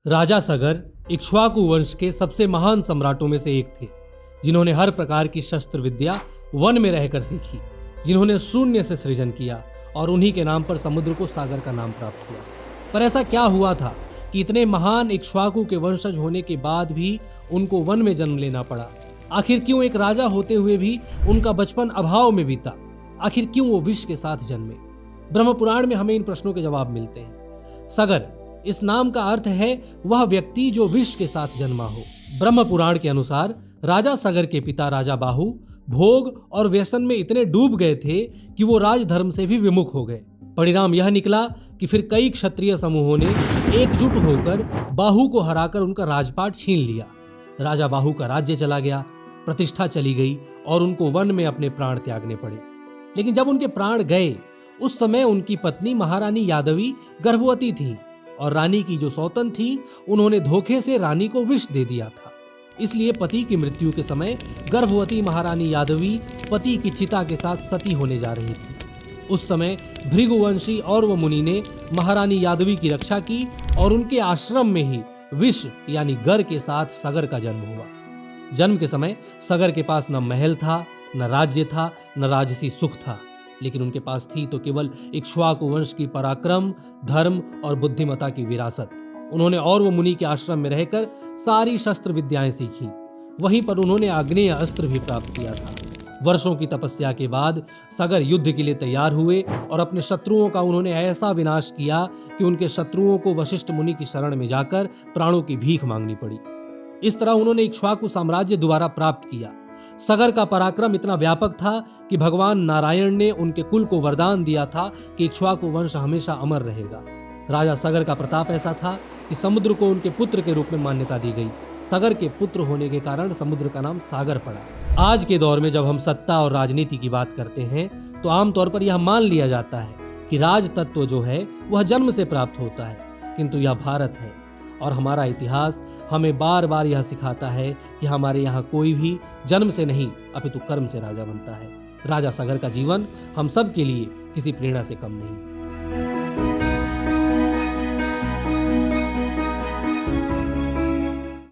राजा सगर इक्ष्वाकु वंश के सबसे महान सम्राटों में से एक थे, जिन्होंने हर प्रकार की शस्त्र विद्या वन में रहकर सीखी, जिन्होंने शून्य से सृजन किया और उन्हीं के नाम पर समुद्र को सागर का नाम प्राप्त हुआ। पर ऐसा क्या हुआ था कि इतने महान इक्ष्वाकु के वंशज होने के बाद भी उनको वन में जन्म लेना पड़ा? आखिर क्यों एक राजा होते हुए भी उनका बचपन अभाव में बीता? आखिर क्यों वो विष के साथ जन्मे? ब्रह्म पुराण में हमें इन प्रश्नों के जवाब मिलते हैं। सगर इस नाम का अर्थ है वह व्यक्ति जो विष के साथ जन्मा हो। ब्रह्म पुराण के अनुसार राजा सगर के पिता राजा बाहु भोग और व्यसन में इतने डूब गए थे कि वो राजधर्म से भी विमुख हो गए। परिणाम यह निकला कि फिर कई क्षत्रिय समूहों ने एकजुट होकर बाहु को हराकर उनका राजपाट छीन लिया। राजा बाहु का राज्य चला गया, प्रतिष्ठा चली गई और उनको वन में अपने प्राण त्यागने पड़े। लेकिन जब उनके प्राण गए उस समय उनकी पत्नी महारानी यादवी गर्भवती थी और रानी की जो सौतन थी उन्होंने धोखे से रानी को विष दे दिया था। इसलिए पति की मृत्यु के समय गर्भवती महारानी यादवी पति की चिता के साथ सती होने जा रही थी। उस समय भृगुवंशी और वो मुनि ने महारानी यादवी की रक्षा की और उनके आश्रम में ही विष यानी गर के साथ सगर का जन्म हुआ। जन्म के समय सगर के पास न महल था, न राज्य था, न राजसी सुख था, लेकिन उनके पास थी तो केवल इक्ष्वाकु वंश की पराक्रम, धर्म और बुद्धिमता की विरासत। उन्होंने और वो मुनि के आश्रम में रहकर सारी शस्त्र विद्याएं सीखी। वहीं पर उन्होंने आग्नेय अस्त्र भी प्राप्त किया था। वर्षों की तपस्या के बाद सगर युद्ध के लिए तैयार हुए और अपने शत्रुओं का उन्होंने ऐसा विनाश किया कि उनके शत्रुओं को वशिष्ठ मुनि की शरण में जाकर प्राणों की भीख मांगनी पड़ी। इस तरह उन्होंने इक्ष्वाकु साम्राज्य दोबारा प्राप्त किया। सगर का पराक्रम इतना व्यापक था कि भगवान नारायण ने उनके कुल को वरदान दिया था कि इक्ष्वाकु वंश हमेशा अमर रहेगा। राजा सगर का प्रताप ऐसा था कि समुद्र को उनके पुत्र के रूप में मान्यता दी गई। सगर के पुत्र होने के कारण समुद्र का नाम सागर पड़ा। आज के दौर में जब हम सत्ता और राजनीति की बात करते हैं तो आमतौर पर यह मान लिया जाता है कि राज तत्व जो है वह जन्म से प्राप्त होता है, किंतु यह भारत है और हमारा इतिहास हमें बार बार यह सिखाता है कि हमारे यहाँ कोई भी जन्म से नहीं अपितु कर्म से राजा बनता है। राजा सगर का जीवन हम सब के लिए किसी प्रेरणा से कम नहीं।